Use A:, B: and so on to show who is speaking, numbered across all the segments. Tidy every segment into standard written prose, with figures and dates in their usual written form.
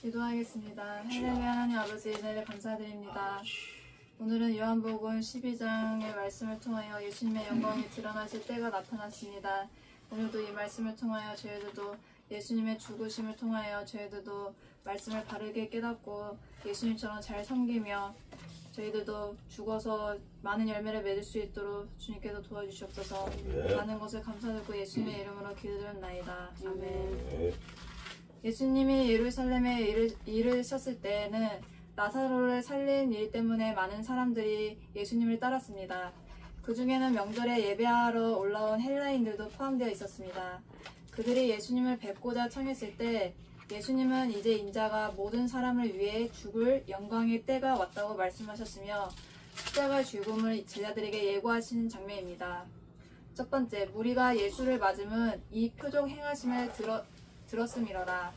A: 기도하겠습니다. 할렐루야. 하나님 아버지 은혜를 감사드립니다. 오늘은 요한복음 12장의 말씀을 통하여 예수님의 영광이 드러나실 때가 나타났습니다. 오늘도 이 말씀을 통하여 저희들도 예수님의 죽으심을 통하여 저희들도 말씀을 바르게 깨닫고 예수님처럼 잘 섬기며 저희들도 죽어서 많은 열매를 맺을 수 있도록 주님께서 도와주시옵소서. 많은 것을 감사드리고 예수님의 이름으로 기도드렸나이다. 아멘. 예수님이 예루살렘에 이르셨을 때에는 나사로를 살린 일 때문에 많은 사람들이 예수님을 따랐습니다. 그 중에는 명절에 예배하러 올라온 헬라인들도 포함되어 있었습니다. 그들이 예수님을 뵙고자 청했을 때 예수님은 이제 인자가 모든 사람을 위해 죽을 영광의 때가 왔다고 말씀하셨으며 십자가 죽음을 제자들에게 예고하신 장면입니다. 첫 번째, 무리가 예수를 맞음은 이 표적 행하심을 들었음이러라.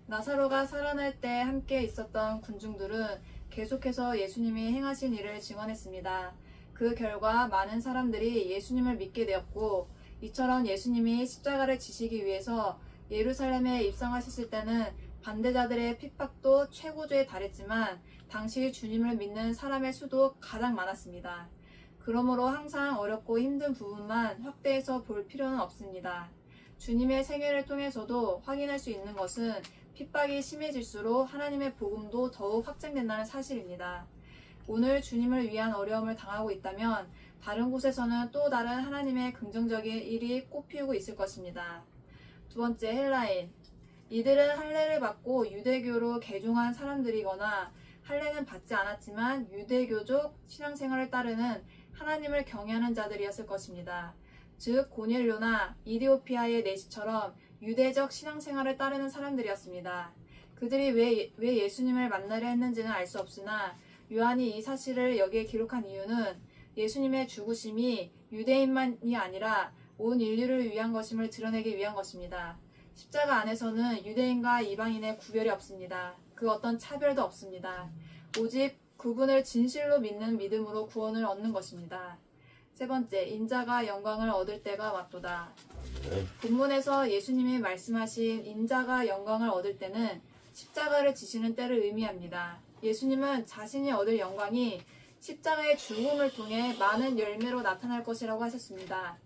A: 나사로가 살아날 때 함께 있었던 군중들은 계속해서 예수님이 행하신 일을 증언했습니다. 그 결과 많은 사람들이 예수님을 믿게 되었고, 이처럼 예수님이 십자가를 지시기 위해서 예루살렘에 입성하셨을 때는 반대자들의 핍박도 최고조에 달했지만 당시 주님을 믿는 사람의 수도 가장 많았습니다. 그러므로 항상 어렵고 힘든 부분만 확대해서 볼 필요는 없습니다. 주님의 생애를 통해서도 확인할 수 있는 것은 핍박이 심해질수록 하나님의 복음도 더욱 확장된다는 사실입니다. 오늘 주님을 위한 어려움을 당하고 있다면 다른 곳에서는 또 다른 하나님의 긍정적인 일이 꽃피우고 있을 것입니다. 두 번째, 헬라인. 이들은 할례를 받고 유대교로 개종한 사람들이거나 할례는 받지 않았지만 유대교적 신앙생활을 따르는 하나님을 경외하는 자들이었을 것입니다. 즉 고넬료나 이디오피아의 내시처럼 유대적 신앙생활을 따르는 사람들이었습니다. 그들이 왜 예수님을 만나려 했는지는 알 수 없으나 요한이 이 사실을 여기에 기록한 이유는 예수님의 죽으심이 유대인만이 아니라 온 인류를 위한 것임을 드러내기 위한 것입니다. 십자가 안에서는 유대인과 이방인의 구별이 없습니다. 그 어떤 차별도 없습니다. 오직 그분을 진실로 믿는 믿음으로 구원을 얻는 것입니다. 세 번째, 인자가 영광을 얻을 때가 왔도다. 본문에서 예수님이 말씀하신 인자가 영광을 얻을 때는 십자가를 지시는 때를 의미합니다. 예수님은 자신이 얻을 영광이 십자가의 죽음을 통해 많은 열매로 나타날 것이라고 하셨습니다.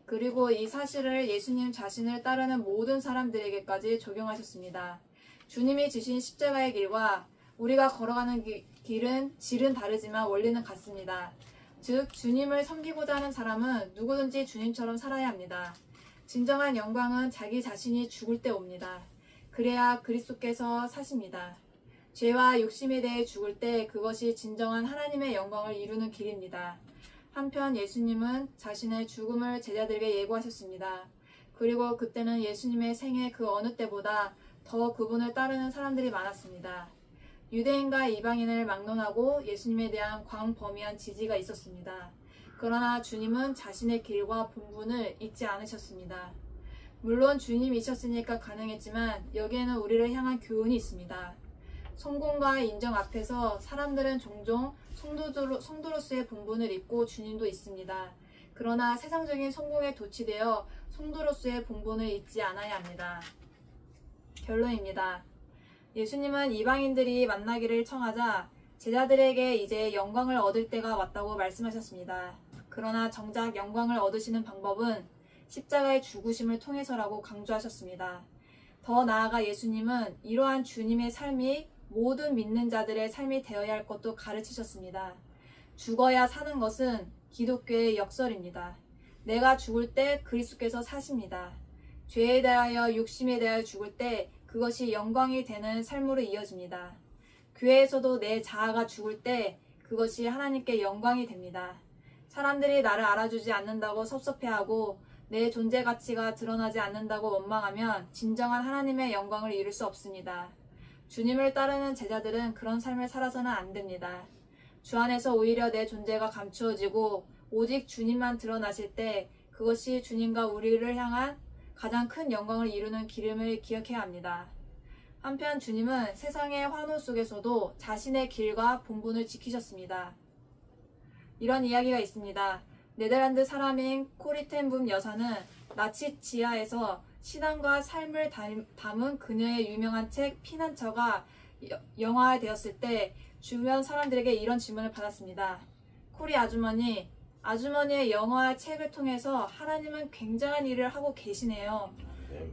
A: 그리고 이 사실을 예수님 자신을 따르는 모든 사람들에게까지 적용하셨습니다. 주님이 지신 십자가의 길과 우리가 걸어가는 길은 질은 다르지만 원리는 같습니다. 즉 주님을 섬기고자 하는 사람은 누구든지 주님처럼 살아야 합니다. 진정한 영광은 자기 자신이 죽을 때 옵니다. 그래야 그리스도께서 사십니다. 죄와 욕심에 대해 죽을 때 그것이 진정한 하나님의 영광을 이루는 길입니다. 한편 예수님은 자신의 죽음을 제자들에게 예고하셨습니다. 그리고 그때는 예수님의 생애 그 어느 때보다 더 그분을 따르는 사람들이 많았습니다. 유대인과 이방인을 막론하고 예수님에 대한 광범위한 지지가 있었습니다. 그러나 주님은 자신의 길과 본분을 잊지 않으셨습니다. 물론 주님이셨으니까 가능했지만 여기에는 우리를 향한 교훈이 있습니다. 성공과 인정 앞에서 사람들은 종종 성도로서의 본분을 잊고 주님도 있습니다. 그러나 세상적인 성공에 도취되어 성도로서의 본분을 잊지 않아야 합니다. 결론입니다. 예수님은 이방인들이 만나기를 청하자 제자들에게 이제 영광을 얻을 때가 왔다고 말씀하셨습니다. 그러나 정작 영광을 얻으시는 방법은 십자가의 죽으심을 통해서라고 강조하셨습니다. 더 나아가 예수님은 이러한 주님의 삶이 모든 믿는 자들의 삶이 되어야 할 것도 가르치셨습니다. 죽어야 사는 것은 기독교의 역설입니다. 내가 죽을 때 그리스도께서 사십니다. 죄에 대하여 욕심에 대하여 죽을 때 그것이 영광이 되는 삶으로 이어집니다. 교회에서도 내 자아가 죽을 때 그것이 하나님께 영광이 됩니다. 사람들이 나를 알아주지 않는다고 섭섭해하고 내 존재 가치가 드러나지 않는다고 원망하면 진정한 하나님의 영광을 이룰 수 없습니다. 주님을 따르는 제자들은 그런 삶을 살아서는 안 됩니다. 주 안에서 오히려 내 존재가 감추어지고 오직 주님만 드러나실 때 그것이 주님과 우리를 향한 가장 큰 영광을 이루는 길임을 기억해야 합니다. 한편 주님은 세상의 환호 속에서도 자신의 길과 본분을 지키셨습니다. 이런 이야기가 있습니다. 네덜란드 사람인 코리 텐붐 여사는 나치 지하에서 신앙과 삶을 담은 그녀의 유명한 책 피난처가 영화화되었을 때 주변 사람들에게 이런 질문을 받았습니다. 코리 아주머니의 영화와 책을 통해서 하나님은 굉장한 일을 하고 계시네요.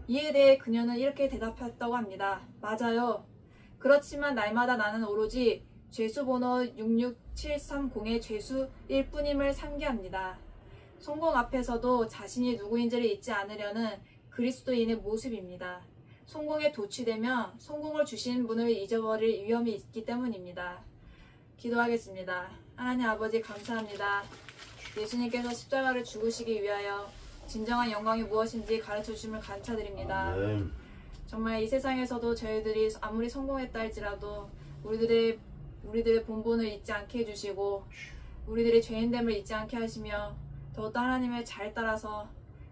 A: 이에 대해 그녀는 이렇게 대답했다고 합니다. 맞아요. 그렇지만 날마다 나는 오로지 죄수 번호 66730의 죄수일 뿐임을 상기합니다. 성공 앞에서도 자신이 누구인지를 잊지 않으려는 그리스도인의 모습입니다. 성공에 도취되면 성공을 주신 분을 잊어버릴 위험이 있기 때문입니다. 기도하겠습니다. 하나님 아버지 감사합니다. 예수님께서 십자가를 죽으시기 위하여 진정한 영광이 무엇인지 가르쳐 주심을 감사드립니다. 정말 이 세상에서도 저희들이 아무리 성공했다 할지라도 우리들의 본분을 잊지 않게 해주시고 우리들의 죄인됨을 잊지 않게 하시며 더욱더 하나님을 잘 따라서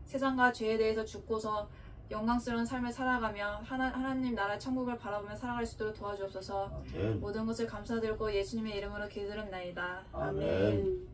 A: 세상과 죄에 대해서 죽고서 영광스러운 삶을 살아가며 하나님 나라 천국을 바라보며 살아갈 수 있도록 도와주옵소서. 모든 것을 감사드리고 예수님의 이름으로 기도드립나이다. 아멘.